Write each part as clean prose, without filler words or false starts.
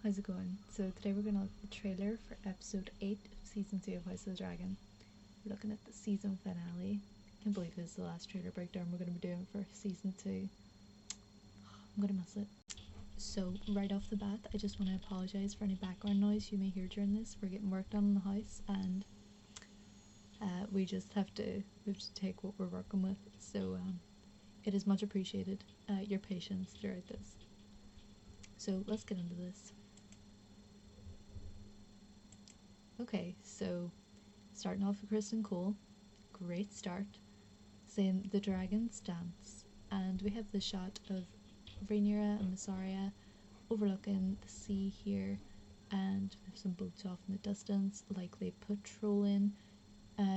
how's it going? So today we're gonna look at the trailer for episode 8 of season 2 of House of the Dragon. We're looking at the season finale. I can't believe this is the last trailer breakdown we're gonna be doing for season 2. I'm gonna miss it. So right off the bat, I just want to apologise for any background noise you may hear during this. We're getting work done in the house, and we have to take what we're working with. So it is much appreciated, your patience throughout this. So let's get into this. Okay, so starting off with Kristen Cole, great start, saying the dragons dance, and we have the shot of Rhaena and Massaria overlooking the sea here, and we have some boats off in the distance, likely patrolling,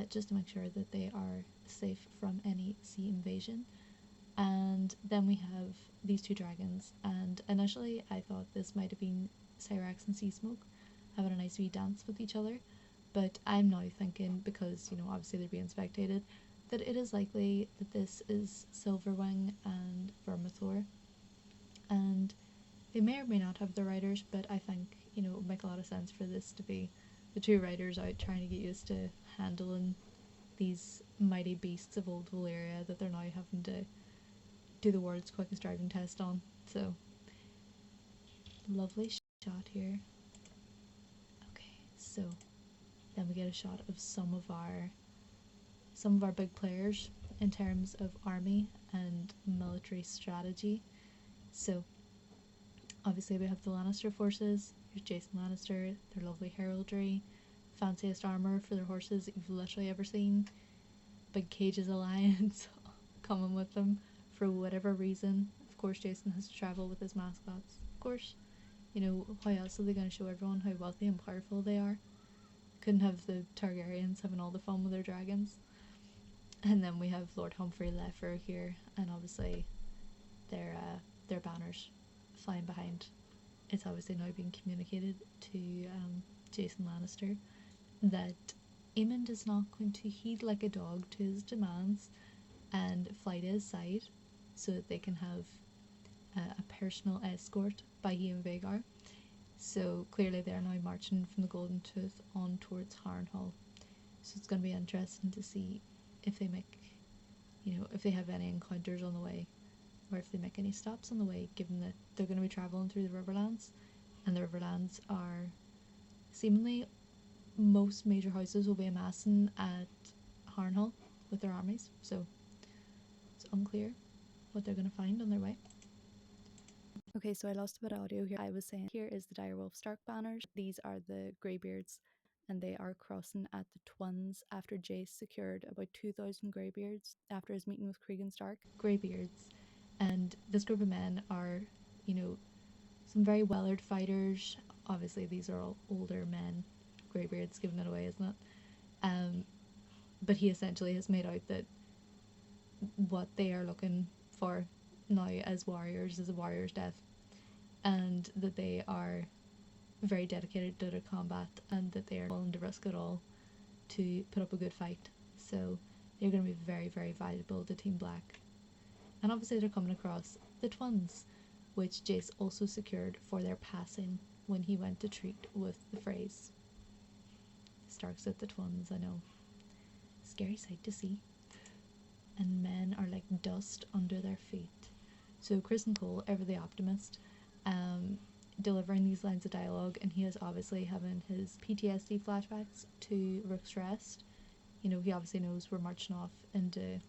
just to make sure that they are safe from any sea invasion. And then we have these two dragons, and initially I thought this might have been Syrax and Seasmoke having a nice wee dance with each other, but I'm now thinking, because obviously they're being spectated, that it is likely that this is Silverwing and Vermithor, and they may or may not have the riders, but I think it would make a lot of sense for this to be the two riders out trying to get used to handling these mighty beasts of old Valyria that they're now having to do the world's quickest driving test on. So lovely shot here. Okay, so then we get a shot of some of our big players in terms of army and military strategy. So obviously we have the Lannister forces. Here's Jason Lannister, their lovely heraldry, fanciest armor for their horses that you've literally ever seen, big cages of lions coming with them for whatever reason. Of course Jason has to travel with his mascots. Of course, how else are they going to show everyone how wealthy and powerful they are? Couldn't have the Targaryens having all the fun with their dragons. And then we have Lord Humphrey Leffer here, and obviously their banners flying behind. It's obviously now being communicated to Jason Lannister that Aemond is not going to heed like a dog to his demands and fly to his side so that they can have a personal escort by he and Vhagar. So clearly they're now marching from the Golden Tooth on towards Harrenhal. So it's going to be interesting to see if they make, if they have any encounters on the way, or if they make any stops on the way, given that they're going to be travelling through the Riverlands, and the Riverlands are seemingly most major houses will be amassing at Harrenhal with their armies, so it's unclear what they're going to find on their way. Okay, so I lost a bit of audio here. I was saying here is the Direwolf Stark banners. These are the Greybeards, and they are crossing at the Twins after Jace secured about 2,000 Greybeards after his meeting with Cregan Stark. Greybeards, and this group of men are, some very well-eared fighters. Obviously these are all older men. Greybeard's giving it away, isn't it? But he essentially has made out that what they are looking for now as warriors is a warrior's death, and that they are very dedicated to their combat, and that they are willing to risk it all to put up a good fight. So they're going to be very, very valuable to Team Black. And obviously they're coming across the Twins, which Jace also secured for their passing when he went to treat with the Freys. Starks at the Twins, I know. Scary sight to see. And men are like dust under their feet. So Kristen Cole, ever the optimist, delivering these lines of dialogue, and he is obviously having his PTSD flashbacks to Rook's Rest. He obviously knows we're marching off into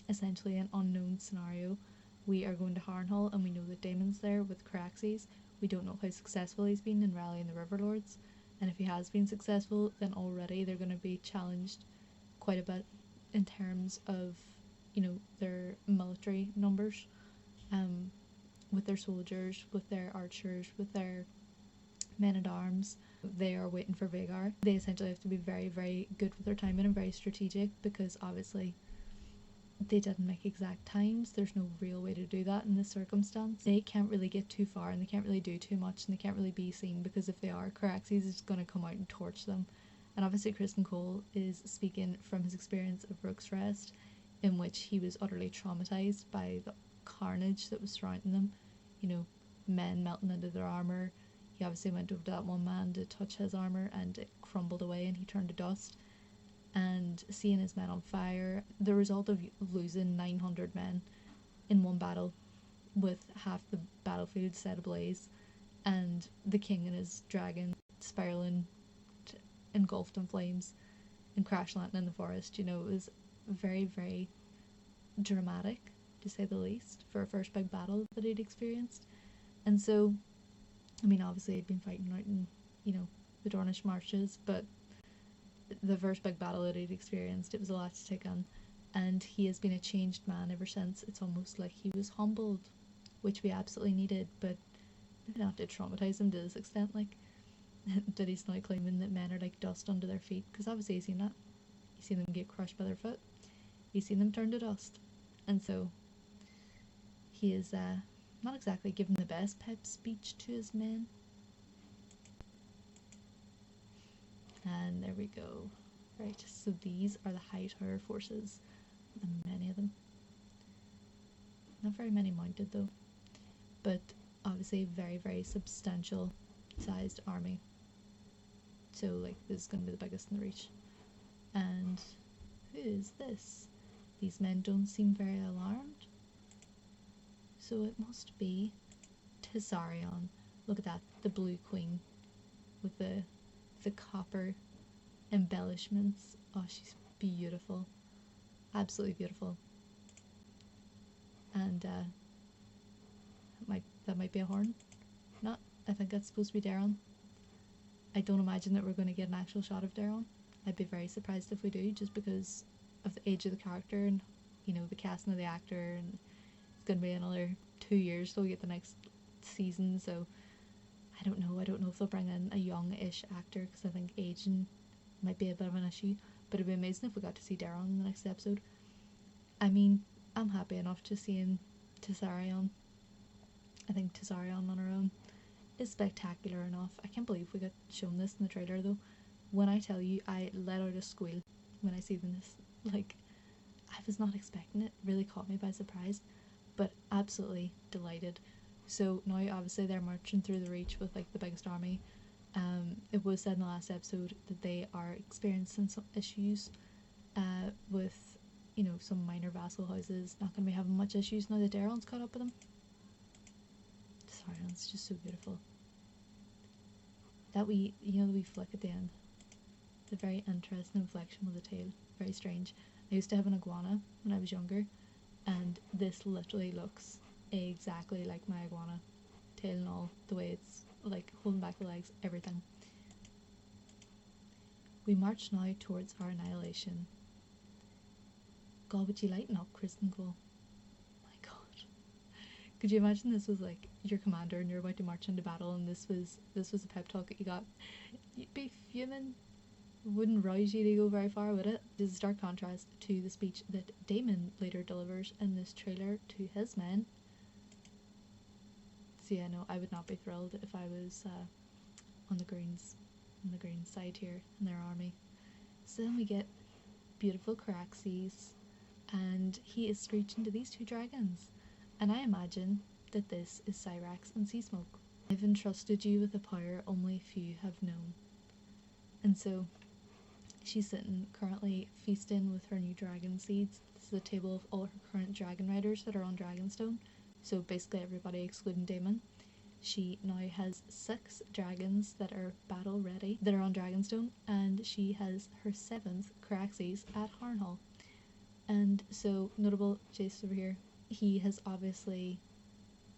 essentially an unknown scenario. We are going to Harrenhal, and we know that Daemon's there with Caraxes. We don't know how successful he's been in rallying the Riverlords, and if he has been successful, then already they're going to be challenged quite a bit in terms of their military numbers, with their soldiers, with their archers, with their men-at-arms. They are waiting for Vhagar. They essentially have to be very, very good with their timing and very strategic, because obviously they didn't make exact times. There's no real way to do that in this circumstance. They can't really get too far, and they can't really do too much, and they can't really be seen, because if they are, Caraxes is going to come out and torch them. And obviously Kristen Cole is speaking from his experience of Rook's Rest, in which he was utterly traumatized by the carnage that was surrounding them. Men melting into their armor, he obviously went over to that one man to touch his armor and it crumbled away and he turned to dust. And seeing his men on fire, the result of losing 900 men in one battle with half the battlefield set ablaze and the king and his dragon spiraling engulfed in flames and crash landing in the forest, you know, it was very, very dramatic, to say the least, for a first big battle that he'd experienced. And so, I mean, obviously he'd been fighting out in, you know, the Dornish marshes, but the first big battle that he'd experienced, it was a lot to take on, and he has been a changed man ever since. It's almost like he was humbled, which we absolutely needed, but maybe not to traumatize him to this extent, like, that he's now claiming that men are like dust under their feet, because obviously he's seen that. He's seen them get crushed by their foot. He's seen them turn to dust. And so he is not exactly giving the best pep speech to his men. And there we go. Right, so these are the Hightower forces. And many of them. Not very many mounted though. But obviously very, very substantial sized army. So like this is going to be the biggest in the Reach. And who is this? These men don't seem very alarmed. So it must be Tessarion. Look at that, the blue queen with the copper embellishments. Oh, she's beautiful. Absolutely beautiful. And that might be a horn. Not, I think that's supposed to be Daemon. I don't imagine that we're going to get an actual shot of Daemon. I'd be very surprised if we do, just because of the age of the character and, you know, the casting of the actor, and it's going to be another 2 years till we get the next season, so I don't know if they'll bring in a young-ish actor, because I think aging might be a bit of an issue, but it'd be amazing if we got to see Daemon in the next episode. I mean, I'm happy enough just seeing Tessarion. I think Tessarion on her own is spectacular enough. I can't believe we got shown this in the trailer though. When I tell you, I let out a squeal when I see this. Like, I was not expecting it. It really caught me by surprise, but absolutely delighted. So now obviously they're marching through the Reach with like the biggest army. It was said in the last episode that they are experiencing some issues with, you know, some minor vassal houses not going to be having much issues now that Daemon's caught up with them. Sorry, it's just so beautiful. That wee, you know, the wee flick at the end. The very interesting inflection with the tail. Very strange. I used to have an iguana when I was younger, and this literally looks exactly like my iguana. Tail and all, the way it's like holding back the legs, everything. We march now towards our annihilation. God, would you lighten up, Kristen Cole? My God. Could you imagine this was like your commander and you're about to march into battle, and this was a pep talk that you got? You'd be fuming. Wouldn't rouse you to go very far, would it? This is a stark contrast to the speech that Daemon later delivers in this trailer to his men. So yeah, no, I would not be thrilled if I was on the green side here in their army. So then we get beautiful Caraxes, and he is screeching to these two dragons, and I imagine that this is Syrax and Seasmoke. I've entrusted you with a power only few have known. And so she's sitting currently feasting with her new dragon seeds. This is a table of all her current dragon riders that are on Dragonstone, so basically everybody excluding Daemon. She now has 6 dragons that are battle ready that are on Dragonstone, and she has her 7th Caraxes at Harrenhal. And so notable Jace over here, he has obviously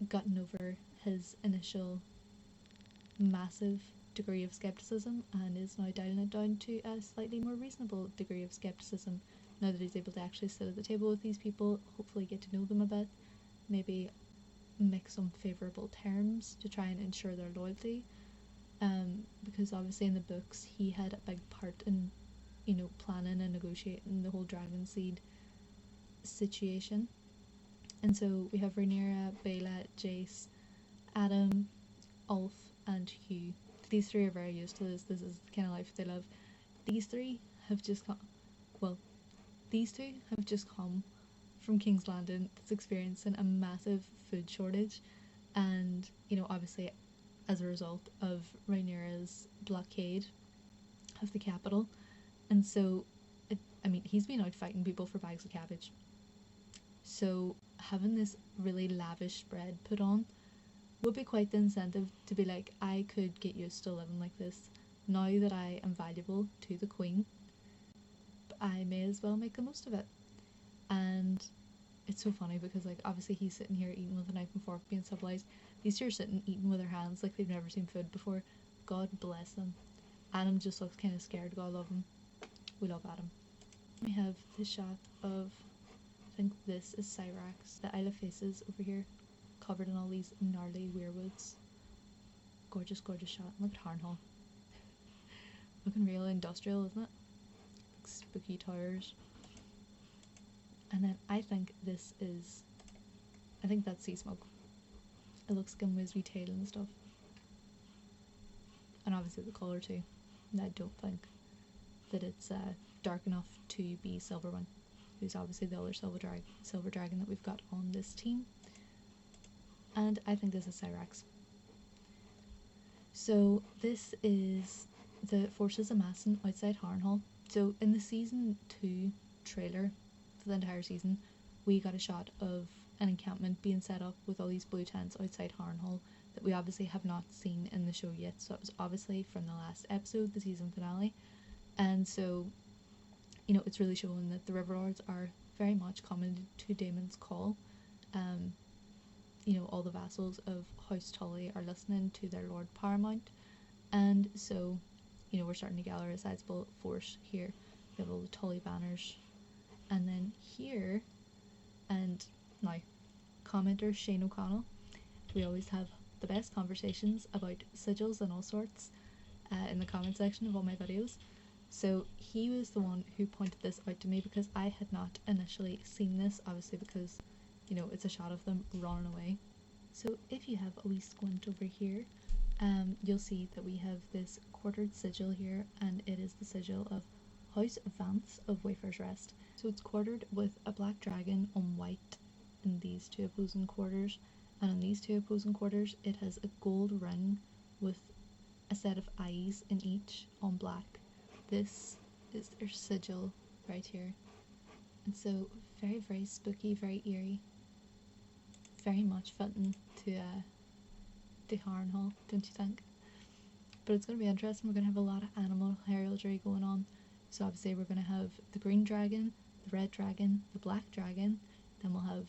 gotten over his initial massive degree of skepticism and is now dialing it down to a slightly more reasonable degree of skepticism now that he's able to actually sit at the table with these people, hopefully get to know them a bit, maybe make some favourable terms to try and ensure their loyalty, because obviously in the books he had a big part in, you know, planning and negotiating the whole dragon seed situation. And so we have Rhaenyra, Baela, Jace, Adam, Ulf and Hugh. These 3 are very used to this. This is the kind of life they live. These 3 have just come, well, these 2 have just come from King's Landing that's experiencing a massive food shortage, and, you know, obviously as a result of Rhaenyra's blockade of the capital. And so, he's been out fighting people for bags of cabbage. So having this really lavish spread put on would be quite the incentive to be like, I could get used to living like this. Now that I am valuable to the queen, I may as well make the most of it. And it's so funny because, like, obviously he's sitting here eating with a knife and fork, being civilized. These two are sitting eating with their hands like they've never seen food before. God bless them. Adam just looks kind of scared. God love him. We love Adam. We have this shot of, I think this is Cyrax, the Isle of Faces over here, covered in all these gnarly weirwoods. Gorgeous, gorgeous shot. Look at Harrenhal. Looking real industrial, isn't it? Like spooky towers. And then I think that's sea smoke. It looks like a wee tail and stuff. And obviously the colour too. And I don't think that it's dark enough to be Silverwing, who's obviously the other silver dragon that we've got on this team. And I think this is Cyrax. So this is the forces amassing outside Harrenhal. So in the season 2 trailer for the entire season, we got a shot of an encampment being set up with all these blue tents outside Harrenhal that we obviously have not seen in the show yet. So it was obviously from the last episode, the season finale. And so, it's really showing that the River Lords are very much coming to Daemon's call. All the vassals of House Tully are listening to their Lord Paramount. And so, we're starting to gather a sizable force here. We have all the Tully banners. And then here, and now, commenter Shane O'Connell, we always have the best conversations about sigils and all sorts in the comment section of all my videos. So he was the one who pointed this out to me because I had not initially seen this, obviously because, it's a shot of them running away. So if you have a wee squint over here, you'll see that we have this quartered sigil here, and it is the sigil of House Vance of Wayfarer's Rest. So it's quartered with a black dragon on white in these two opposing quarters, and in these two opposing quarters it has a gold ring with a set of eyes in each on black. This is their sigil right here. And so very, very spooky, very eerie. Very much fitting to Harrenhal, don't you think? But it's going to be interesting. We're going to have a lot of animal heraldry going on. So obviously we're going to have the green dragon, the red dragon, the black dragon. Then we'll have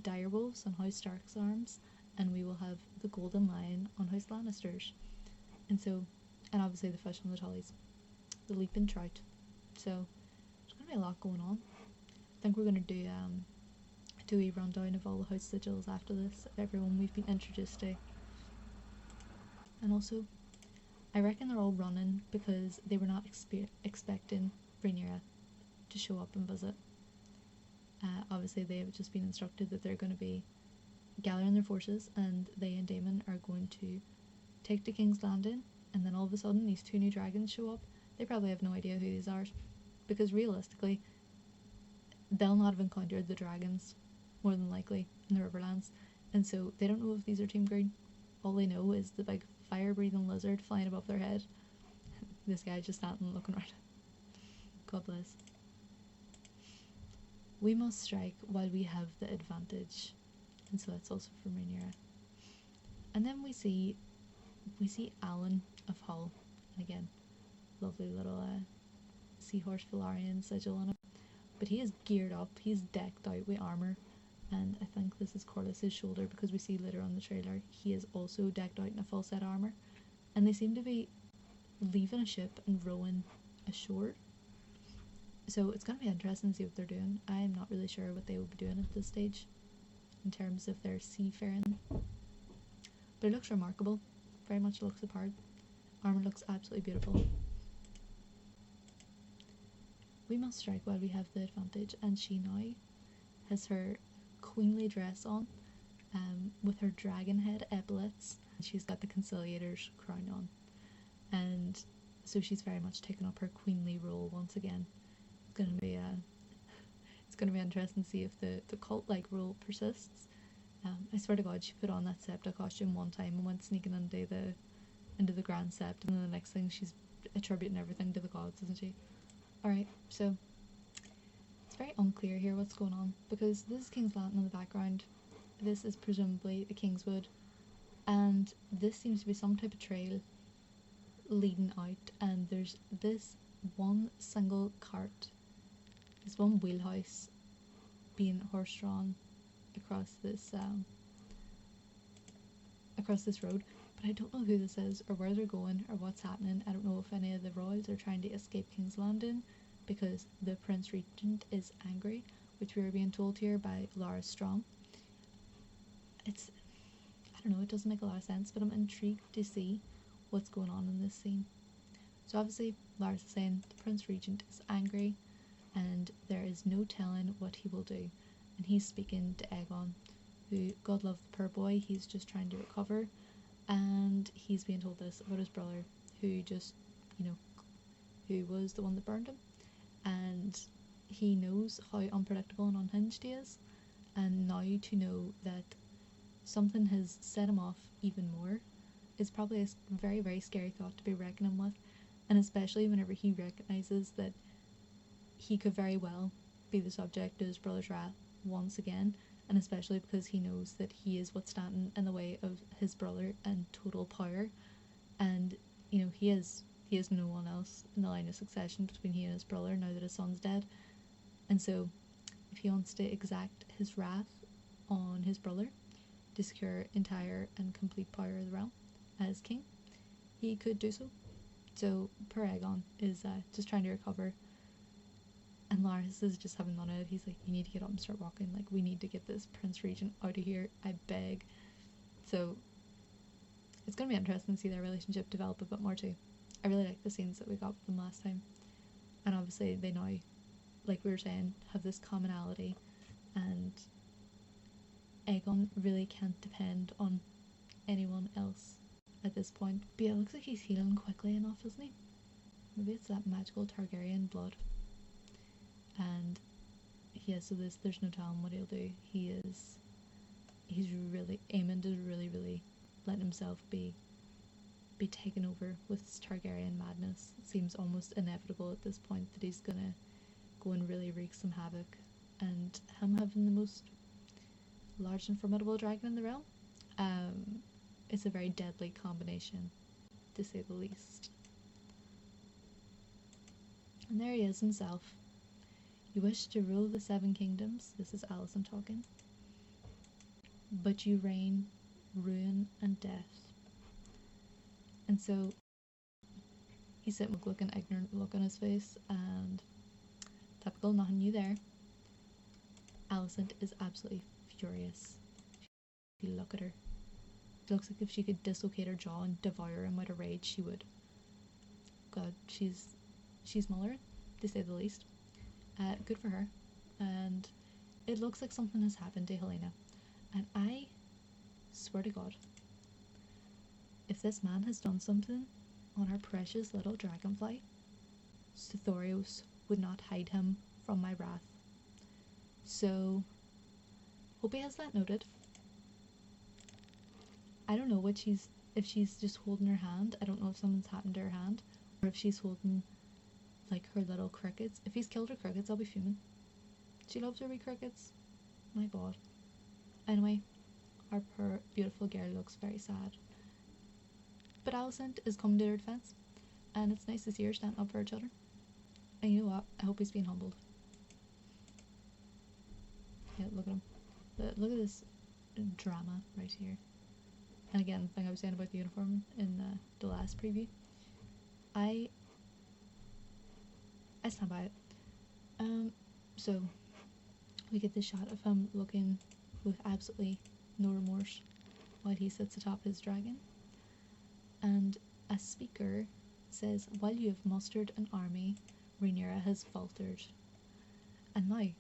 direwolves on House Stark's arms. And we will have the golden lion on House Lannister's. And obviously the fish on the Tullys. The leaping trout. So there's going to be a lot going on. I think we're going to do a rundown of all the house sigils after this, of everyone we've been introduced to. And also, I reckon they're all running because they were not expecting Rhaenyra to show up and visit. Obviously they have just been instructed that they're going to be gathering their forces and they and Daemon are going to take to King's Landing, and then all of a sudden these two new dragons show up. They probably have no idea who these are, because realistically they'll not have encountered the dragons more than likely in the Riverlands, and so they don't know if these are Team Green. All they know is the big fire-breathing lizard flying above their head. This guy just standing looking around. God bless. We must strike while we have the advantage, and so that's also from Rhaenyra. And then we see Alan of Hull, and again, lovely little seahorse Velaryon sigil on him. But he is geared up, he's decked out with armour, and I think this is Corlys's shoulder because we see later on the trailer he is also decked out in a full set armour. And they seem to be leaving a ship and rowing ashore. So it's going to be interesting to see what they're doing. I am not really sure what they will be doing at this stage in terms of their seafaring. But it looks remarkable. Very much looks the part. Armour looks absolutely beautiful. We must strike while we have the advantage, and she now has her queenly dress on, with her dragon head epaulets. She's got the conciliator's crown on, and so she's very much taken up her queenly role once again. It's gonna be interesting to see if the cult-like role persists. I swear to God, she put on that septa costume one time and went sneaking into the grand sept, and then the next thing she's attributing everything to the gods, isn't she? Alright, so it's very unclear here what's going on, because this is King's Lantern in the background, this is presumably the Kingswood, and this seems to be some type of trail leading out, and there's this one single cart, this one wheelhouse being horse-drawn across this road, but I don't know who this is or where they're going or what's happening. I don't know if any of the royals are trying to escape King's Landing because the Prince Regent is angry, which we are being told here by Lara Strong. I don't know, it doesn't make a lot of sense, but I'm intrigued to see what's going on in this scene. So obviously Lara's saying the Prince Regent is angry and there is no telling what he will do, and he's speaking to Aegon, who, God love the poor boy, he's just trying to recover, and he's being told this about his brother, who just, who was the one that burned him, and he knows how unpredictable and unhinged he is, and now to know that something has set him off even more is probably a very, very scary thought to be reckoning with, and especially whenever he recognises that he could very well be the subject of his brother's wrath once again, and especially because he knows that he is what's standing in the way of his brother and total power, and he has no one else in the line of succession between he and his brother now that his son's dead, and so if he wants to exact his wrath on his brother to secure entire and complete power of the realm as king, he could do so. So poor Aegon is just trying to recover, and Lars is just having none of it. He's like, you need to get up and start walking, like, we need to get this Prince Regent out of here, I beg. So it's going to be interesting to see their relationship develop a bit more too. I really like the scenes that we got with them last time, and obviously they now, like we were saying, have this commonality, and Aegon really can't depend on anyone else at this point. But yeah, it looks like he's healing quickly enough, isn't he? Maybe it's that magical Targaryen blood. And yeah, so there's no telling what he'll do. Aemond is really letting himself be taken over with this Targaryen madness. It seems almost inevitable at this point that he's gonna go and really wreak some havoc, and him having the most large and formidable dragon in the realm, it's a very deadly combination, to say the least. And there he is himself. You wish to rule the 7 kingdoms, this is Alicent talking, but you reign ruin and death. And so he's sitting with an ignorant look on his face, and typical, nothing new there. Alicent is absolutely furious. If you look at her, it looks like if she could dislocate her jaw and devour him out of rage, she would. God, she's Muller, to say the least. Good for her. And it looks like something has happened to Helaena. And I swear to God, if this man has done something on our precious little dragonfly, Sithorios would not hide him from my wrath. So, hope he has that noted. I don't know if she's just holding her hand. I don't know if something's happened to her hand, or if she's holding like her little crickets. If he's killed her crickets, I'll be fuming. She loves her wee crickets. My God. Anyway, our poor beautiful girl looks very sad. But Alicent is coming to her defense, and it's nice to see her standing up for her children. And you know what? I hope he's being humbled. Yeah, look at him. Look at this drama right here. And again, the thing I was saying about the uniform in the last preview, I stand by it. So we get this shot of him looking with absolutely no remorse while he sits atop his dragon, and a speaker says, while you have mustered an army, Rhaenyra has faltered. And now, I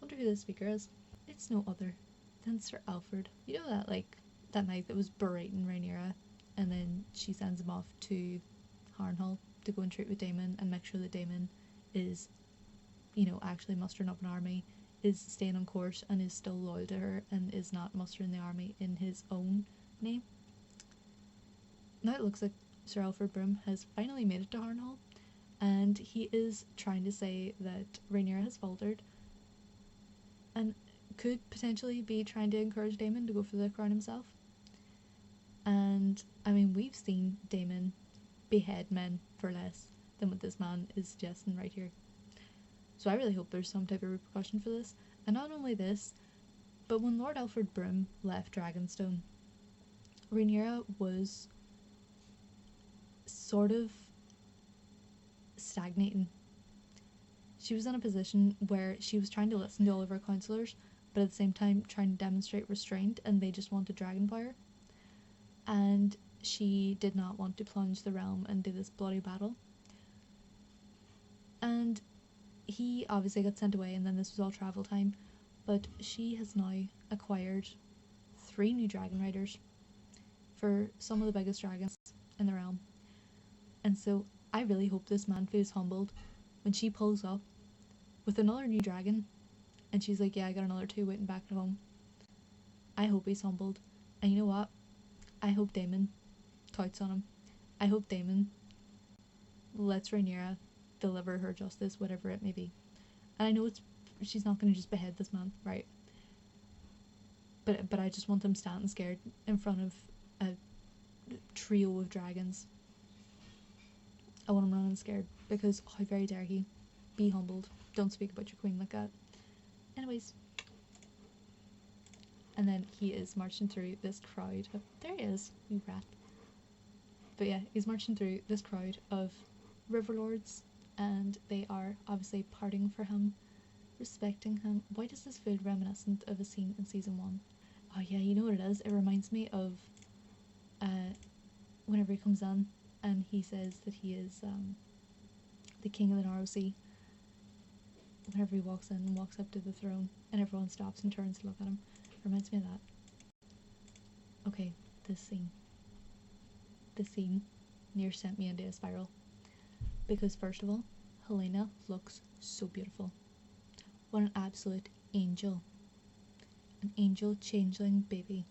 wonder who this speaker is. It's no other than Sir Alfred. You know that night that was berating Rhaenyra, and then she sends him off to Harrenhal to go and treat with Daemon and make sure that Daemon is, actually mustering up an army, is staying on course and is still loyal to her and is not mustering the army in his own name. Now it looks like Sir Alfred Brim has finally made it to Harrenhal, and he is trying to say that Rhaenyra has faltered and could potentially be trying to encourage Daemon to go for the crown himself. And I mean, we've seen Daemon behead men for less than what this man is suggesting right here. So I really hope there's some type of repercussion for this. And not only this, but when Lord Alfred Brim left Dragonstone, Rhaenyra was sort of stagnating. She was in a position where she was trying to listen to all of her counsellors, but at the same time trying to demonstrate restraint, and they just wanted dragon power. And she did not want to plunge the realm into this bloody battle. And he obviously got sent away, and then this was all travel time. But she has now acquired 3 new dragon riders for some of the biggest dragons in the realm. And so I really hope this man feels humbled when she pulls up with another new dragon and she's like, yeah, I got another 2 waiting back at home. I hope he's humbled. And you know what? I hope Daemon touts on him. I hope Daemon lets Rhaenyra deliver her justice, whatever it may be. And I know she's not going to just behead this man, right? But I just want him standing scared in front of a trio of dragons. I want him running scared, because how very dare he? Be humbled. Don't speak about your queen like that. Anyways. And then he is marching through this crowd of, there he is, wee rat. But yeah, he's marching through this crowd of riverlords, and they are obviously parting for him, respecting him. Why does this feel reminiscent of a scene in season 1? Oh yeah, you know what it is? It reminds me of whenever he comes in and he says that he is the king of the Narrow Sea. Whenever he walks in and walks up to the throne and everyone stops and turns to look at him. It reminds me of that. Okay, this scene. This scene near sent me into a spiral. Because first of all, Helaena looks so beautiful. What an absolute angel. An angel changeling baby.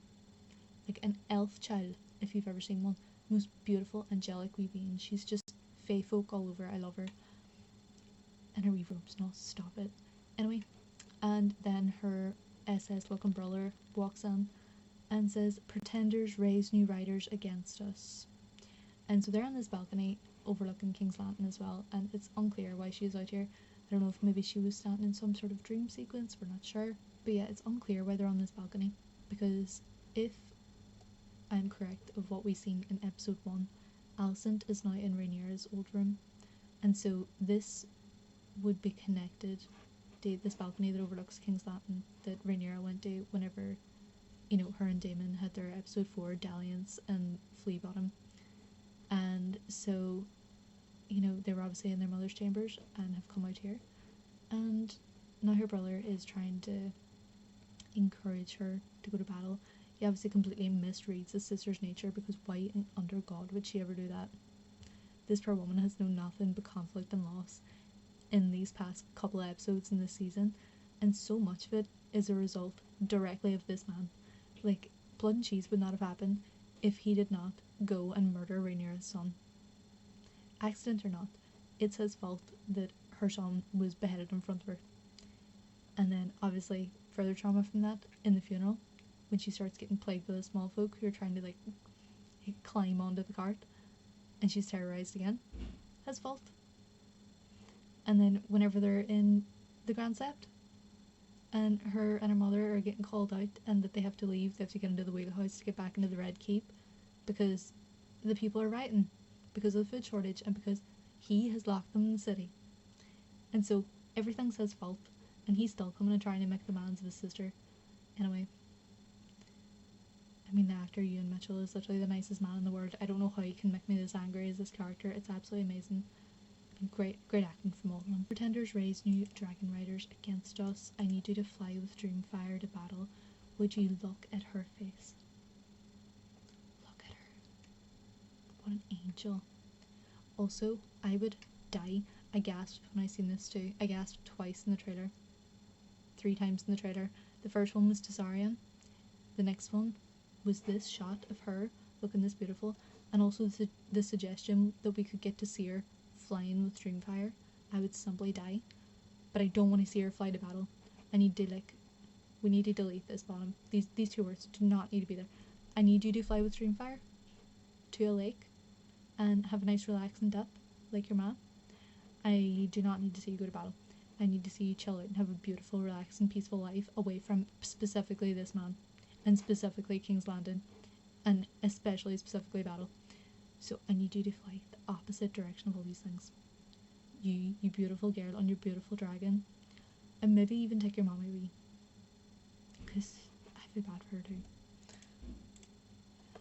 Like an elf child, if you've ever seen one. Most beautiful, angelic wee being. She's just fae folk all over. I love her. And her reverb's not, stop it. Anyway, and then her SS looking brother walks in and says, pretenders raise new riders against us. And so they're on this balcony overlooking King's Landing as well, and it's unclear why she's out here. I don't know if maybe she was standing in some sort of dream sequence, we're not sure. But yeah, it's unclear why they're on this balcony, because if I'm correct of what we've seen in episode 1, Alicent is now in Rhaenyra's old room, and so this would be connected to this balcony that overlooks King's Landing that Rhaenyra went to whenever, you know, her and Daemon had their episode 4 dalliance and flea bottom. And so, you know, they were obviously in their mother's chambers and have come out here, and now her brother is trying to encourage her to go to battle. He obviously completely misreads his sister's nature, because why under God would she ever do that? This poor woman has known nothing but conflict and loss in these past couple of episodes in this season, and so much of it is a result directly of this man. Like, blood and cheese would not have happened if he did not go and murder Rhaenyra's son. Accident or not, it's his fault that her son was beheaded in front of her. And then obviously further trauma from that in the funeral, when she starts getting plagued by the small folk who are trying to like climb onto the cart, and she's terrorized again. His fault. And then whenever they're in the Grand Sept, and her and her mother are getting called out, and that they have to leave, they have to get into the wheelhouse to get back into the Red Keep, because the people are rioting because of the food shortage and because he has locked them in the city. And so everything's his fault, and he's still coming and trying to make demands of his sister. Anyway, I mean, the actor Ewan Mitchell is literally the nicest man in the world. I don't know how he can make me this angry as this character. It's absolutely amazing. Great acting from all of them. Pretenders raise new dragon riders against us. I need you to fly with Dreamfire to battle. Would you look at her face? Look at her. What an angel. Also, I would die. I gasped when I seen this too. I gasped twice in the trailer. 3 times in the trailer. The first one was Tessarion. The next one was this shot of her looking this beautiful, and also the suggestion that we could get to see her flying with Dreamfire. I would simply die, but I don't want to see her fly to battle. I need to we need to delete this bottom. These 2 words do not need to be there. I need you to fly with Dreamfire to a lake and have a nice relaxing dip like your man. I do not need to see you go to battle. I need to see you chill out and have a beautiful, relaxing, peaceful life away from specifically this man, and specifically King's Landing, and specifically battle. So I need you to fly the opposite direction of all these things. You beautiful girl on your beautiful dragon, and maybe even take your mommy wee, because I feel bad for her too.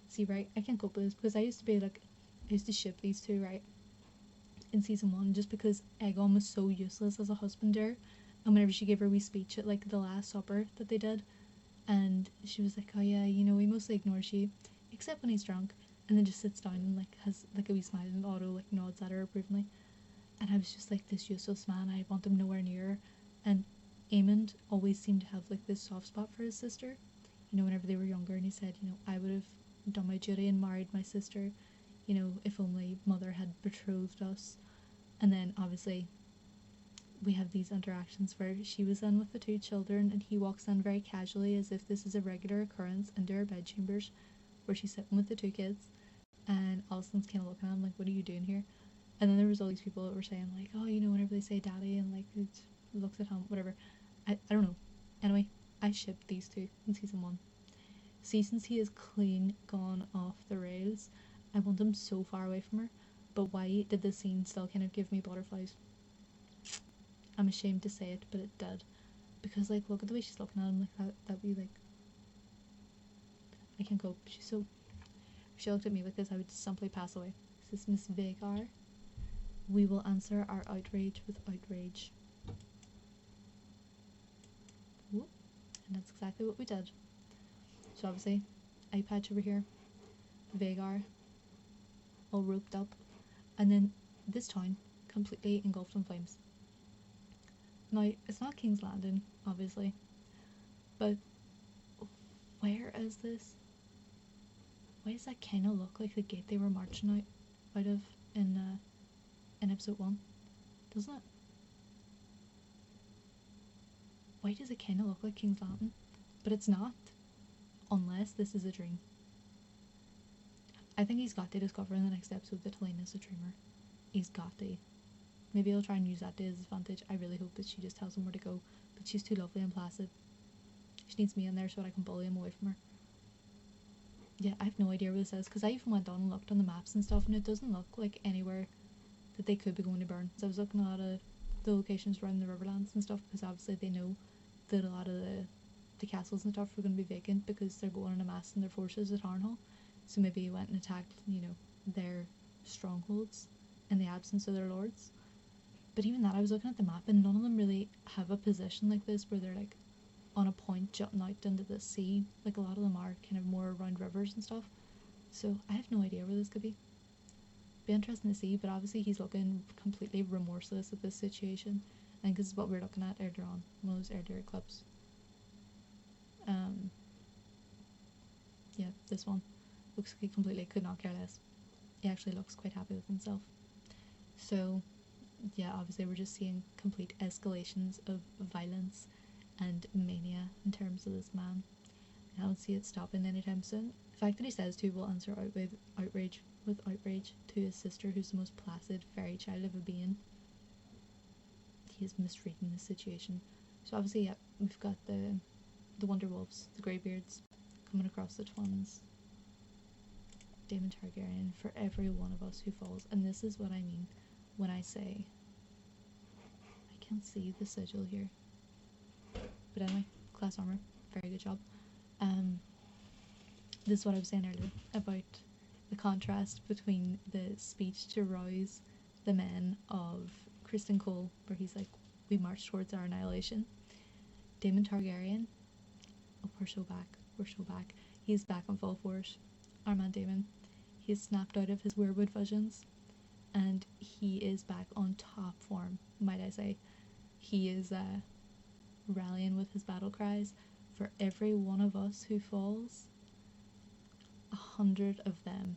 See, right, I can't cope with this because I used to ship these 2, right, in season 1, just because Aegon was so useless as a husband there. And whenever she gave her wee speech at the last supper that they did, and she was like, oh yeah, he mostly ignores you except when he's drunk, and then just sits down and has a wee smile, and Otto nods at her approvingly. And I was just like, this useless man, I want him nowhere near her. And Aemond always seemed to have this soft spot for his sister, whenever they were younger, and he said, I would have done my duty and married my sister, if only mother had betrothed us. And then obviously we have these interactions where she was in with the 2 children, and he walks in very casually as if this is a regular occurrence into her bedchambers where she's sitting with the 2 kids, and Alison's kind of looking at him what are you doing here? And then there was all these people that were saying oh, whenever they say daddy, and it looks at him, whatever. I don't know. Anyway, I shipped these 2 in season 1. See, since he is clean gone off the rails, I want him so far away from her. But why did this scene still kind of give me butterflies? I'm ashamed to say it, but it did. Because look at the way she's looking at him, that be I can't cope. She's so, if she looked at me like this, I would simply pass away. This is Miss Vhagar. We will answer our outrage with outrage. Whoop. And that's exactly what we did. So obviously, eye patch over here, Vhagar, all roped up, and then this town completely engulfed in flames. Now, it's not King's Landing, obviously, but where is this? Why does that kind of look like the gate they were marching out of in episode 1? Doesn't it? Why does it kind of look like King's Landing? But it's not, unless this is a dream. I think he's got to discover in the next episode that Helena's a dreamer. He's got to. Maybe he'll try and use that to his advantage. I really hope that she just tells him where to go, but she's too lovely and placid. She needs me in there so that I can bully him away from her. Yeah, I have no idea where this is, because I even went on and looked on the maps and stuff, and it doesn't look like anywhere that they could be going to burn. So I was looking at a lot of the locations around the Riverlands and stuff, because obviously they know that a lot of the castles and stuff are going to be vacant because they're going and amassing their forces at Harrenhal. So maybe he went and attacked, their strongholds in the absence of their lords. But even that, I was looking at the map, and none of them really have a position like this where they're on a point jutting out into the sea. A lot of them are kind of more around rivers and stuff. So I have no idea where this could be. Be interesting to see, but obviously he's looking completely remorseless at this situation. I think this is what we were looking at earlier on, one of those earlier clips. Yeah, this one looks like he completely could not care less. He actually looks quite happy with himself. So yeah, obviously we're just seeing complete escalations of violence and mania in terms of this man. I don't see it stopping anytime soon. The fact that he says to will answer outrage with outrage to his sister, who's the most placid fairy child of a being. He is misreading the situation. So obviously, yeah, we've got the Wonder Wolves, the Greybeards, coming across the twins. Daemon Targaryen for every one of us who falls. And this is what I mean when I say, I can't see the sigil here. But anyway, class armor, very good job. This is what I was saying earlier about the contrast between the speech to rouse the men of Criston Cole, where he's like, we march towards our annihilation. Daemon Targaryen, oh, we're so back. He's back on full force. Our man Daemon, he's snapped out of his weirwood visions, and he is back on top form, might I say. He is rallying with his battle cries, for every one of us who falls, 100 of them,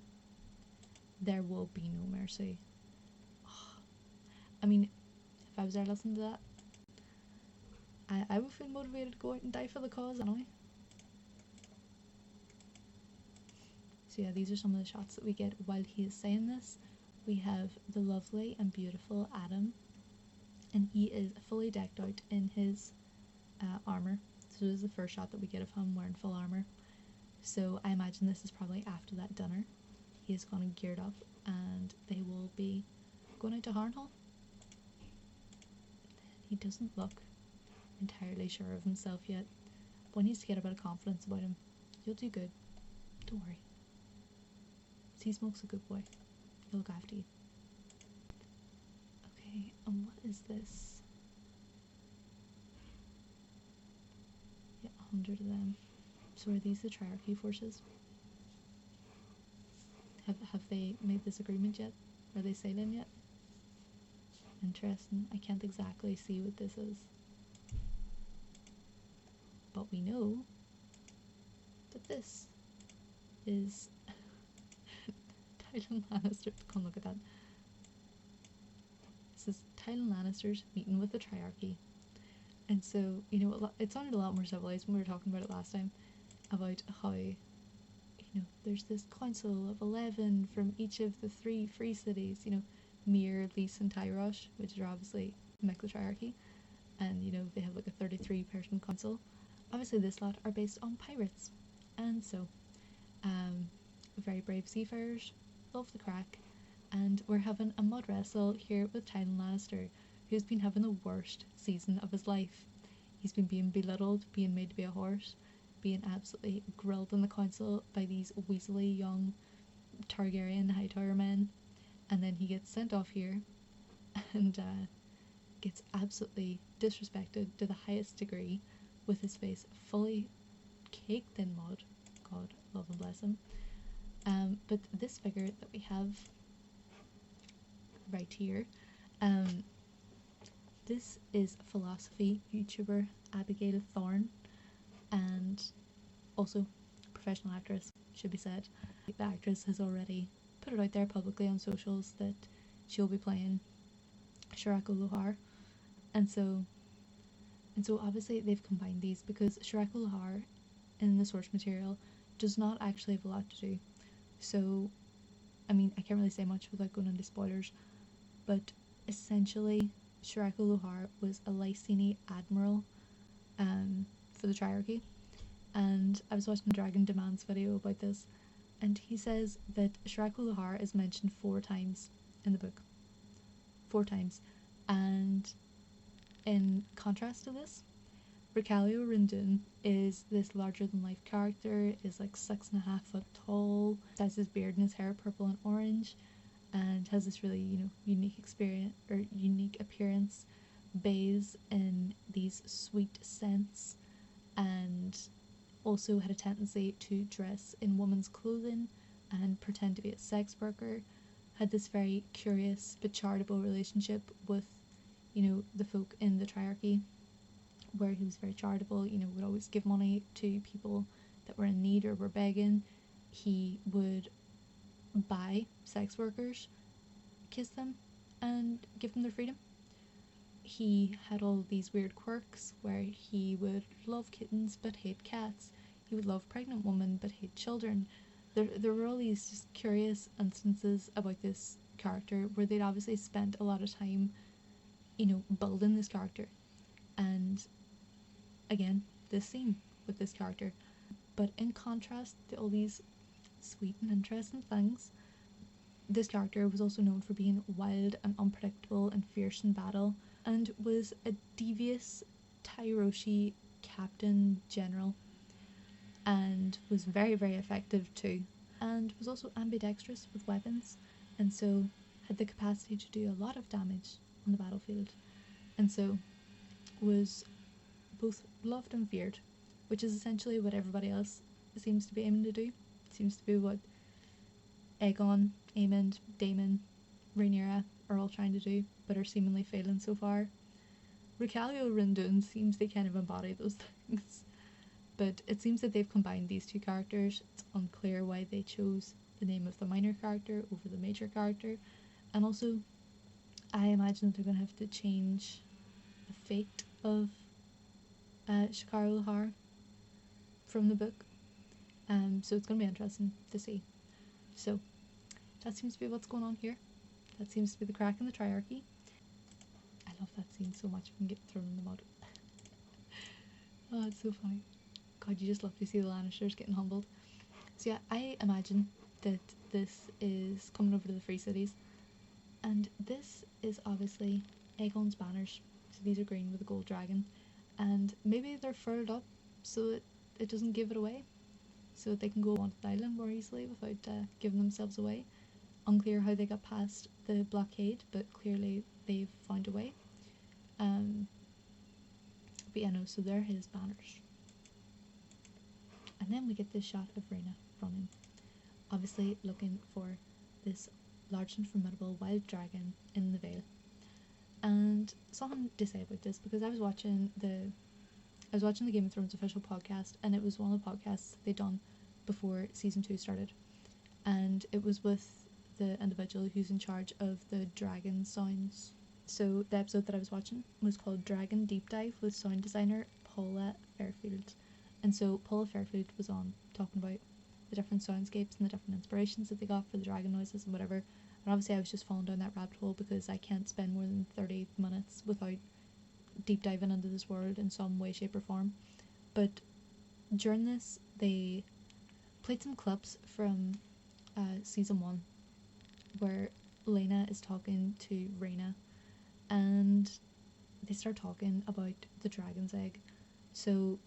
there will be no mercy. I mean, if I was there listening to that, I would feel motivated to go out and die for the cause anyway. So yeah, these are some of the shots that we get while he is saying this. We have the lovely and beautiful Adam, and he is fully decked out in his armour. So this is the first shot that we get of him wearing full armour. So I imagine this is probably after that dinner. He has gone and geared up, and they will be going out to Harrenhal. He doesn't look entirely sure of himself yet. One needs to get a bit of confidence about him. You'll do good. Don't worry. Smoke's a good boy. He'll look after you. Okay, and what is this? Yeah, 100 of them. So are these the Triarchy forces? Have they made this agreement yet? Are they sailing yet? Interesting. I can't exactly see what this is. But we know that this is Tywin Lannister. Come look at that. This is Tywin Lannister's meeting with the Triarchy. And so, you know, it sounded a lot more civilized when we were talking about it last time, about how, you know, there's this council of 11 from each of the 3 free cities, you know, Myr, Lys and Tyrosh, which are obviously make the Triarchy, and, you know, they have like a 33-person council. Obviously this lot are based on pirates, and so, very brave seafarers, love the crack, and we're having a mud wrestle here with Tywin Lannister, who's been having the worst season of his life. He's been being belittled, being made to be a horse, being absolutely grilled in the council by these weaselly young Targaryen Hightower men, and then he gets sent off here and gets absolutely disrespected to the highest degree, with his face fully caked in mud. God love and bless him. But this figure that we have right here, this is philosophy YouTuber Abigail Thorne, and also professional actress, should be said. The actress has already put it out there publicly on socials that she'll be playing Sharako Lohar, and so obviously they've combined these because Sharako Lohar in the source material does not actually have a lot to do. So, I mean, I can't really say much without going into spoilers, but essentially Sharako Lohar was a Lyseni admiral for the Triarchy, and I was watching Dragon Demand's video about this, and he says that Sharako Lohar is mentioned 4 times in the book. 4 times. And in contrast to this, Ricalio Rindun is this larger-than-life character, is like 6.5 foot tall, has his beard and his hair purple and orange, and has this really, you know, unique appearance, bathes in these sweet scents, and also had a tendency to dress in women's clothing and pretend to be a sex worker, had this very curious but charitable relationship with, you know, the folk in the Triarchy, where he was very charitable, you know, would always give money to people that were in need or were begging. He would buy sex workers, kiss them, and give them their freedom. He had all these weird quirks where he would love kittens but hate cats. He would love pregnant women but hate children. There were all these just curious instances about this character where they'd obviously spent a lot of time, you know, building this character. And again, this scene with this character. But in contrast to all these sweet and interesting things, this character was also known for being wild and unpredictable and fierce in battle, and was a devious Tyroshi captain general, and was very, very effective too, and was also ambidextrous with weapons, and so had the capacity to do a lot of damage on the battlefield, and so was both loved and feared, which is essentially what everybody else seems to be aiming to do. It seems to be what Aegon, Aemond, Daemon, Rhaena are all trying to do, but are seemingly failing so far. Recalio Rindoon seems they kind of embody those things. But it seems that they've combined these two characters. It's unclear why they chose the name of the minor character over the major character. And also, I imagine that they're going to have to change the fate of Shakara Lohar from the book. So it's going to be interesting to see. So that seems to be what's going on here. That seems to be the crack in the Triarchy. I love that scene so much. We can get thrown in the mud. Oh, it's so funny. God, you just love to see the Lannisters getting humbled. So yeah, I imagine that this is coming over to the Free Cities. And this is obviously Aegon's banners. So these are green with a gold dragon. And maybe they're furled up so that it doesn't give it away. So that they can go on the island more easily without giving themselves away. Unclear how they got past the blockade, but clearly they've found a way. But yeah, no, so they're his banners. And then we get this shot of Rhaena running, obviously looking for this large and formidable wild dragon in the Vale. And something to say about this, because I was watching the Game of Thrones official podcast, and it was one of the podcasts they'd done before season 2 started, and it was with the individual who's in charge of the dragon sounds. So the episode that I was watching was called Dragon Deep Dive with sound designer Paula Fairfield. And so Paula Fairfield was on talking about the different soundscapes and the different inspirations that they got for the dragon noises and whatever. And obviously I was just falling down that rabbit hole because I can't spend more than 30 minutes without deep diving into this world in some way, shape or form. But during this, they played some clips from season 1 where Helaena is talking to Rhaena, and they start talking about the dragon's egg. So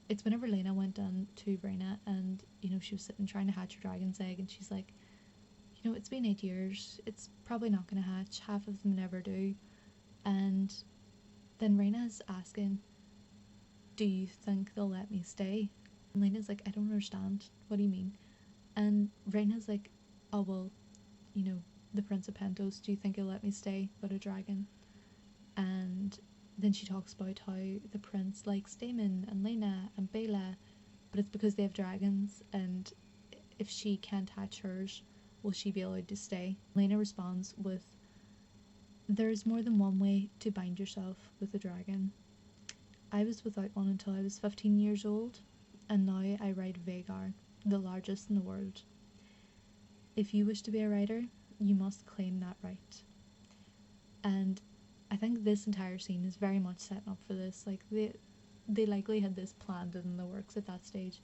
it's whenever Helaena went in to Rhaena, and she was sitting trying to hatch her dragon's egg, and she's like, it's been 8 years, it's probably not going to hatch, half of them never do. And then Rhaena's asking, do you think they'll let me stay? And Helena's like, I don't understand, what do you mean? And Rhaena's like, oh well, the Prince of Pentos, do you think he'll let me stay but a dragon? And then she talks about how the prince likes Daemon and Lena and Bela, but it's because they have dragons, and if she can't hatch hers, will she be allowed to stay? Lena responds with, there's more than one way to bind yourself with a dragon. I was without one until I was 15 years old, and now I ride Vhagar, the largest in the world. If you wish to be a rider, you must claim that right. And I think this entire scene is very much setting up for this. Like, they likely had this planned in the works at that stage,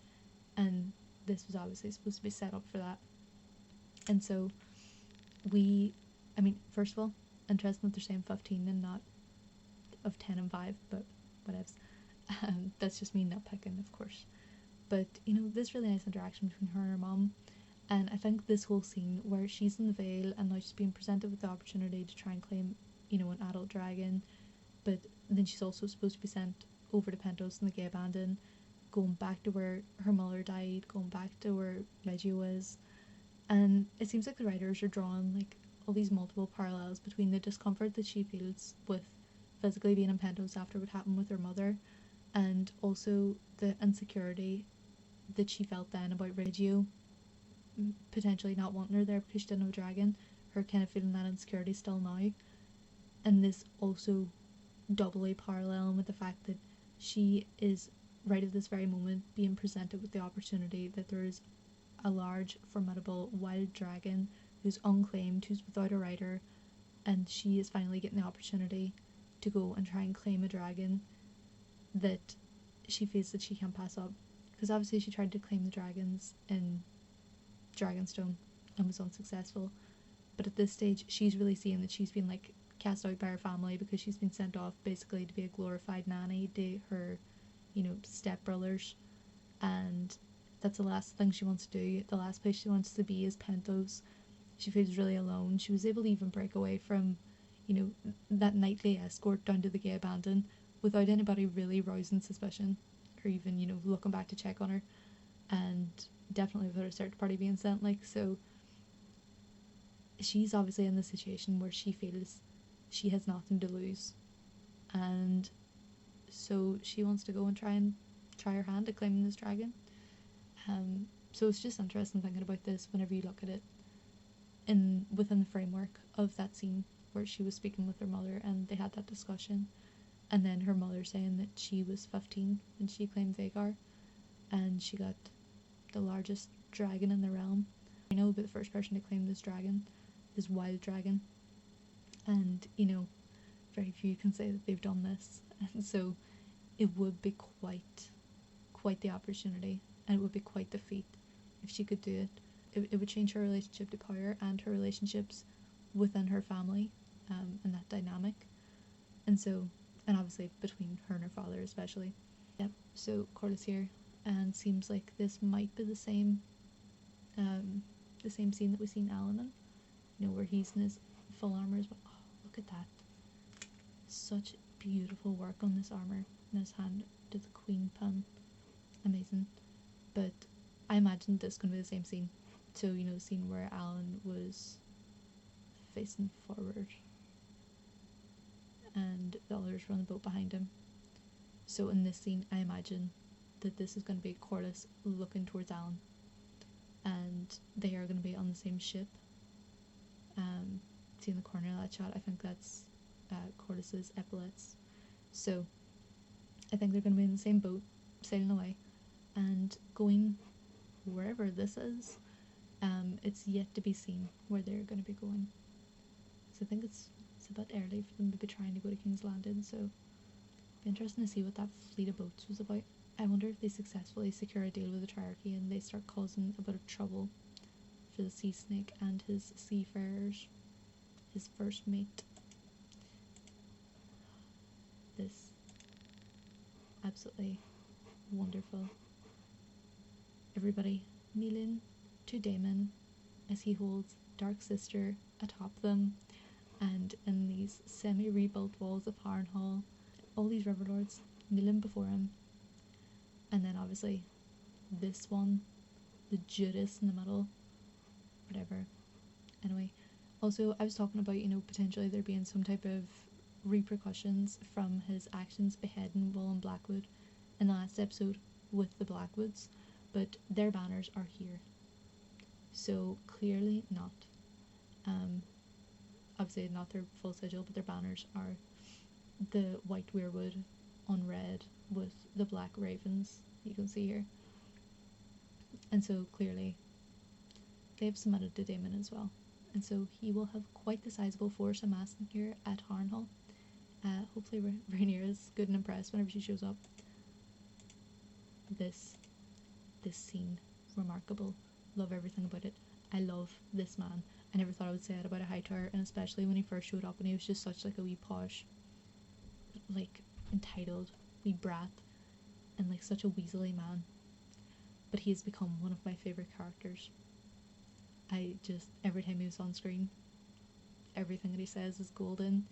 and this was obviously supposed to be set up for that. And so first of all, interesting that they're saying 15 and not of 10 and 5, but whatevs. That's just me nitpicking, of course. But this really nice interaction between her and her mom. And I think this whole scene where she's in the Vale and now she's being presented with the opportunity to try and claim, an adult dragon, but then she's also supposed to be sent over to Pentos and the Gay Abandon, going back to where her mother died, going back to where Reggio is. And it seems like the writers are drawing like all these multiple parallels between the discomfort that she feels with physically being in Pentos after what happened with her mother, and also the insecurity that she felt then about Reggio potentially not wanting her there because she didn't have a dragon, her kind of feeling that insecurity still now. And this also doubly paralleling with the fact that she is right at this very moment being presented with the opportunity that there is a large, formidable wild dragon who's unclaimed, who's without a rider, and she is finally getting the opportunity to go and try and claim a dragon that she feels that she can't pass up. Because obviously she tried to claim the dragons in Dragonstone and was unsuccessful, but at this stage she's really seeing that she's been like cast out by her family because she's been sent off basically to be a glorified nanny to her stepbrothers, and that's the last thing she wants to do. The last place she wants to be is Pentos. She feels really alone. She was able to even break away from that nightly escort down to the Gay Abandon without anybody really rousing suspicion or even looking back to check on her, and definitely without a search party being sent. So she's obviously in the situation where she feels she has nothing to lose, and so she wants to go and try her hand at claiming this dragon. So it's just interesting thinking about this whenever you look at it within the framework of that scene where she was speaking with her mother and they had that discussion, and then her mother saying that she was 15 when she claimed Vhagar and she got the largest dragon in the realm. I know, but the first person to claim this dragon, this wild dragon, and very few can say that they've done this, and so it would be quite the opportunity, and it would be quite the feat if she could do it. It would change her relationship to power and her relationships within her family, and that dynamic, and obviously between her and her father especially. Yep. So Corlys here, and seems like this might be the same scene that we see in Aemond, where he's in his full armor as well. Oh, look at that! Such beautiful work on this armor. And his hand to the queen pin, amazing. But I imagine this is going to be the same scene. So the scene where Alan was facing forward and the others were on the boat behind him. So in this scene, I imagine that this is going to be Corlys looking towards Alan, and they are going to be on the same ship. See in the corner of that shot, I think that's Corlys's epaulets. So I think they're going to be in the same boat, sailing away, and going wherever this is. It's yet to be seen where they're going to be going. So I think it's a bit early for them to be trying to go to King's Landing, so it'll be interesting to see what that fleet of boats was about. I wonder if they successfully secure a deal with the Triarchy and they start causing a bit of trouble for the Sea Snake and his seafarers, his first mate. This absolutely wonderful. Everybody kneeling to Daemon as he holds Dark Sister atop them, and in these semi-rebuilt walls of Harrenhal, all these river lords kneeling before him, and then obviously this one, the Judas in the middle, whatever. Anyway, also I was talking about potentially there being some type of repercussions from his actions beheading Will and Blackwood in the last episode with the Blackwoods, but their banners are here, so clearly not. Obviously not their full sigil, but their banners are the white weirwood on red with the black ravens you can see here, and so clearly they've submitted to Daemon as well, and so he will have quite the sizable force amassing here at Harrenhal. Hopefully Rhaena is good and impressed whenever she shows up. This scene, remarkable. Love everything about it. I love this man. I never thought I would say that about a Hightower, and especially when he first showed up and he was just such like a wee posh, like entitled wee brat, and like such a weaselly man. But he has become one of my favourite characters. I just, every time he was on screen, everything that he says is golden.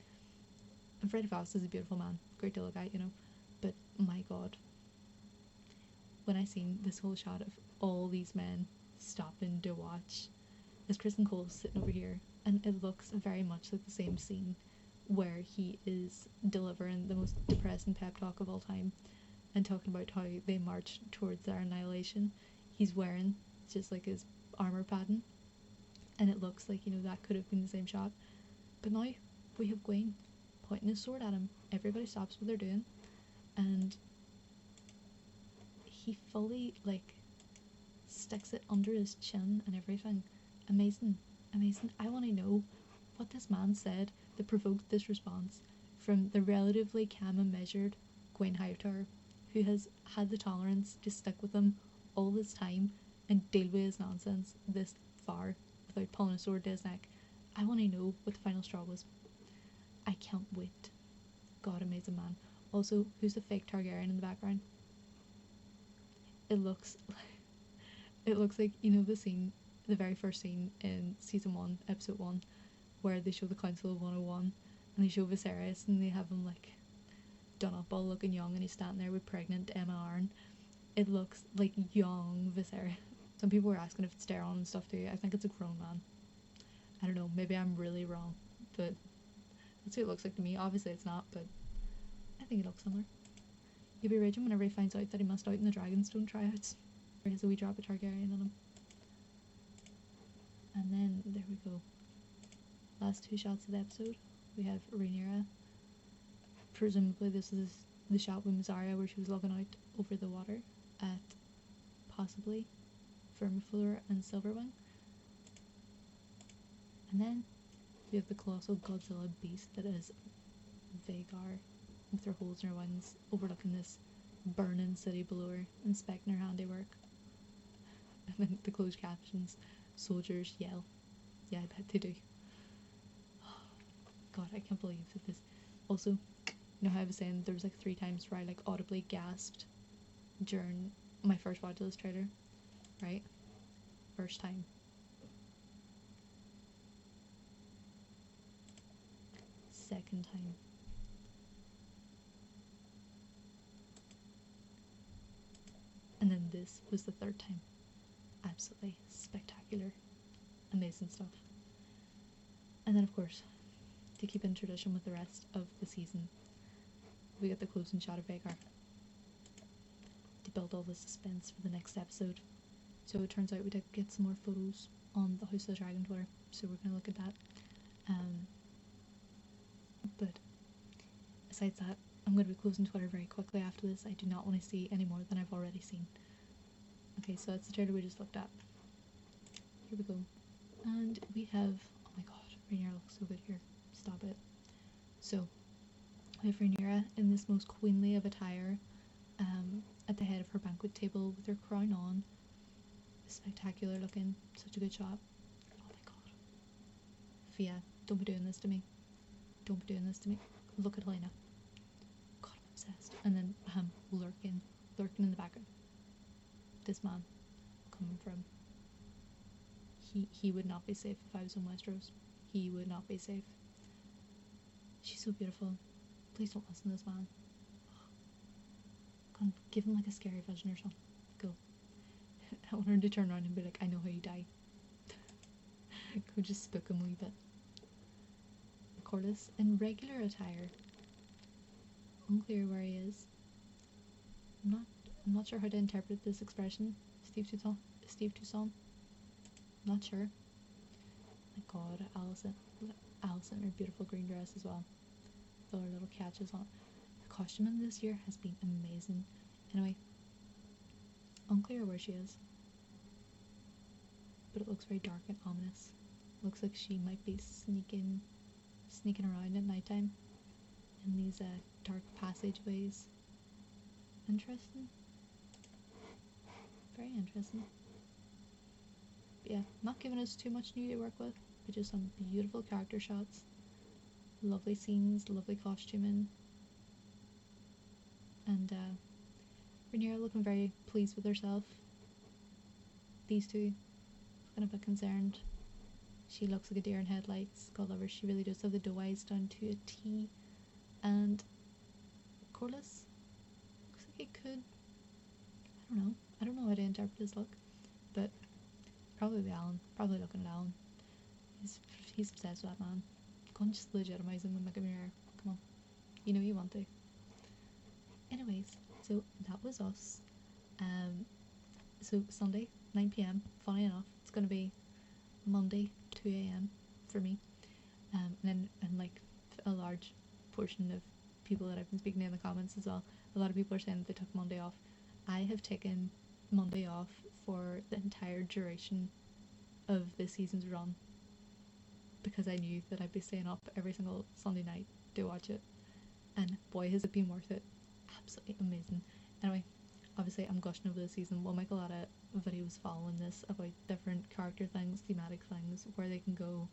And Freddie Faust is a beautiful man, great to look at, but my god, when I seen this whole shot of all these men stopping to watch, as Kristen Cole's sitting over here, and it looks very much like the same scene where he is delivering the most depressing pep talk of all time and talking about how they march towards their annihilation. He's wearing just like his armor padding, and it looks like that could have been the same shot, but now we have Gwayne pointing his sword at him. Everybody stops what they're doing, and he fully like sticks it under his chin and everything. Amazing. I want to know what this man said that provoked this response from the relatively calm and measured Gwayne Hightower, who has had the tolerance to stick with him all this time and deal with his nonsense this far without pulling a sword to his neck. I want to know what the final straw was. I can't wait. God, amazing man. Also, who's the fake Targaryen in the background? It looks like the very first scene in season 1, episode 1, where they show the Council of 101 and they show Viserys and they have him like done up all looking young and he's standing there with pregnant Emma Arryn. It looks like young Viserys. Some people were asking if it's Daemon and stuff too. I think it's a grown man. I don't know, maybe I'm really wrong, but that's what it looks like to me. Obviously it's not, but I think it looks similar. He'll be raging whenever he finds out that he missed out in the Dragonstone tryouts. There is a wee drop of Targaryen on him. And then, there we go. Last 2 shots of the episode. We have Rhaena. Presumably this is the shot with Mazzaria where she was looking out over the water at possibly Vermifleur and Silverwing. And then we have the colossal Godzilla beast that is Vhagar with her holes in her wings overlooking this burning city below her, inspecting her handiwork. And then the closed captions, soldiers yell. Yeah, I bet they do. God, I can't believe that this. Also, you know how I was saying there was like 3 times where I like audibly gasped during my first watch of this trailer, right? First time. Second time. And then this was the 3rd time. Absolutely spectacular. Amazing stuff. And then of course, to keep in tradition with the rest of the season, we got the closing shot of Vhagar to build all the suspense for the next episode. So it turns out we did get some more photos on the House of the Dragon Twitter, so we're going to look at that. But besides that, I'm going to be closing Twitter very quickly after this. I do not want to see any more than I've already seen. Okay, so that's the trailer we just looked at. Here we go. And we have, oh my god, Rhaenyra looks so good here. Stop it. So, we have Rhaenyra in this most queenly of attire, at the head of her banquet table with her crown on. Spectacular looking, such a good shot. Oh my god. Fia, don't be doing this to me. Don't be doing this to me. Look at Helaena. God, I'm obsessed. And then, lurking in the background. This man, coming from. He would not be safe if I was in Westeros. He would not be safe. She's so beautiful. Please don't listen to this man. Come, give him like a scary vision or something. Go. I want her to turn around and be like, I know how you die. Go just spook him a wee bit. Corlys in regular attire. Unclear where he is. I'm not sure how to interpret this expression. Steve Toussaint. Not sure. My god, Alicent in her beautiful green dress as well. With all her little catches on. The costuming this year has been amazing. Anyway, unclear where she is. But it looks very dark and ominous. Looks like she might be sneaking around at nighttime in these dark passageways. Interesting. Very interesting. But yeah, not giving us too much new to work with, but just some beautiful character shots. Lovely scenes, lovely costuming. And Rhaenyra looking very pleased with herself. These two, looking a bit concerned. She looks like a deer in headlights. God love her, she really does have the doe eyes down to a T. And Corlys looks like he could, I don't know how to interpret his look, but probably Alan, probably looking at Alan. He's obsessed with that man. Go and just legitimize him and make him your heir. Come on, you know you want to. Anyways, so that was us. So Sunday 9 p.m. Funny enough, it's gonna be Monday 2 a.m. for me. And like a large portion of people that I've been speaking to in the comments as well, a lot of people are saying that they took Monday off. I have taken Monday off for the entire duration of this season's run because I knew that I'd be staying up every single Sunday night to watch it, and boy has it been worth it. Absolutely amazing. Anyway, obviously I'm gushing over the season. We'll make a lot of videos following this about different character things, thematic things, where they can go,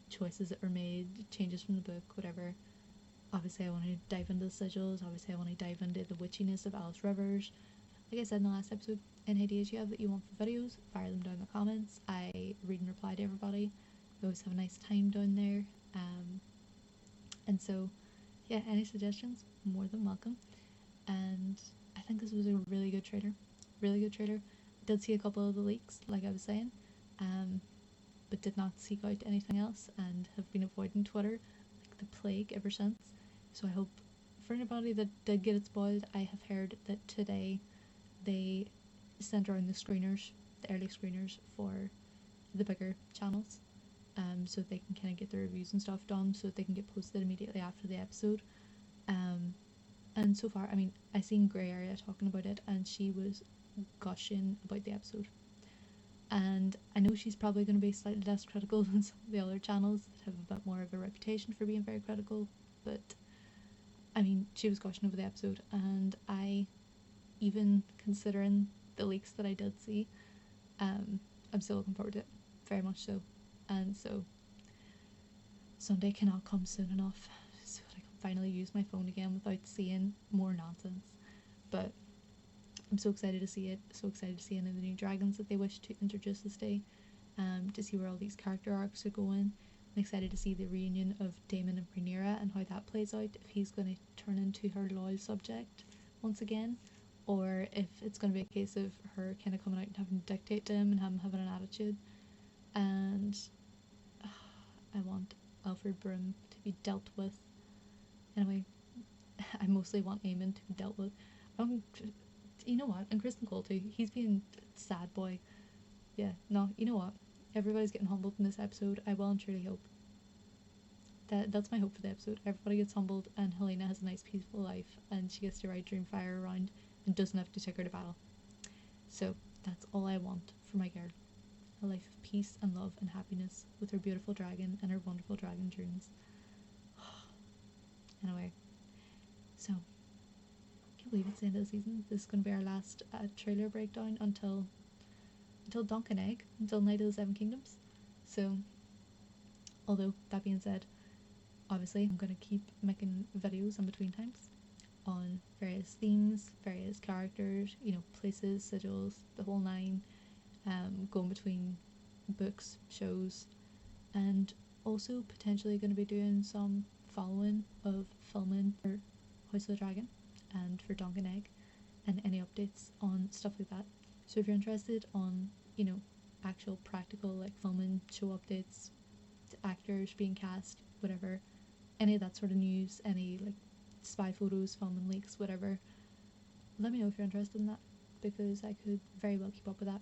choices that were made, changes from the book, whatever. Obviously I want to dive into the sigils, obviously I want to dive into the witchiness of Alice Rivers. Like I said in the last episode, any ideas you have that you want for videos, fire them down in the comments. I read and reply to everybody. We always have a nice time down there. And so, yeah, any suggestions, more than welcome. And I think this was a really good trailer. Really good trailer. Did see a couple of the leaks, like I was saying, but did not seek out anything else and have been avoiding Twitter like the plague ever since. So I hope for anybody that did get it spoiled, I have heard that today they sent around the screeners, the early screeners for the bigger channels, so they can kind of get the reviews and stuff done, so they can get posted immediately after the episode. And so far, I mean, I seen Grey Area talking about it, and she was gushing about the episode. And I know she's probably going to be slightly less critical than some of the other channels that have a bit more of a reputation for being very critical, but I mean, she was gushing over the episode, and I, even considering the leaks that I did see, I'm still looking forward to it, very much so. And so Sunday cannot come soon enough so that I can finally use my phone again without seeing more nonsense. But I'm so excited to see it, so excited to see any of the new dragons that they wish to introduce this day, to see where all these character arcs are going. I'm excited to see the reunion of Daemon and Rhaena and how that plays out, if he's going to turn into her loyal subject once again, or if it's going to be a case of her kind of coming out and having to dictate to him and him having an attitude. And I want Alfred Brim to be dealt with. Anyway, I mostly want Aemond to be dealt with. You know what? And Kristen Cole too. He's being sad boy. Yeah, no, you know what? Everybody's getting humbled in this episode. I will and truly hope. That's my hope for the episode. Everybody gets humbled and Helaena has a nice peaceful life and she gets to ride Dreamfire around and doesn't have to take her to battle. So that's all I want for my girl. A life of peace and love and happiness with her beautiful dragon and her wonderful dragon dreams. Anyway, so I can't believe it's the end of the season. This is going to be our last trailer breakdown until Dunk and Egg, until Night of the Seven Kingdoms. So, although that being said, obviously I'm going to keep making videos in between times on various themes, various characters, you know, places, sigils, the whole nine, going between books, shows, and also potentially going to be doing some following of filming for House of the Dragon and for Dunk and Egg, and any updates on stuff like that. So if you're interested on, you know, actual practical like filming, show updates, actors being cast, whatever, any of that sort of news, any like spy photos, filming leaks, whatever, let me know if you're interested in that, because I could very well keep up with that.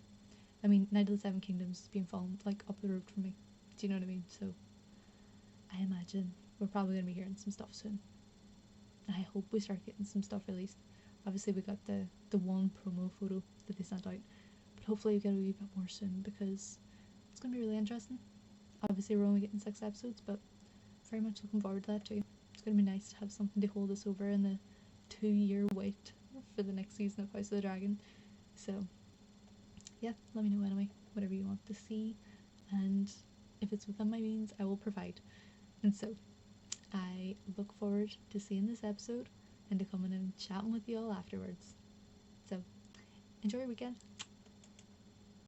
I mean, Night of the Seven Kingdoms is being filmed like up the road from me. Do you know what I mean? So I imagine we're probably going to be hearing some stuff soon. I hope we start getting some stuff released. Obviously we got the one promo photo that they sent out, but hopefully we get a wee bit more soon, because it's going to be really interesting. Obviously we're only getting 6 episodes, but very much looking forward to that too. It's going to be nice to have something to hold us over in the 2-year wait for the next season of House of the Dragon. So yeah, let me know anyway, whatever you want to see, and if it's within my means I will provide. And so I look forward to seeing this episode and to coming and chatting with you all afterwards. So enjoy your weekend.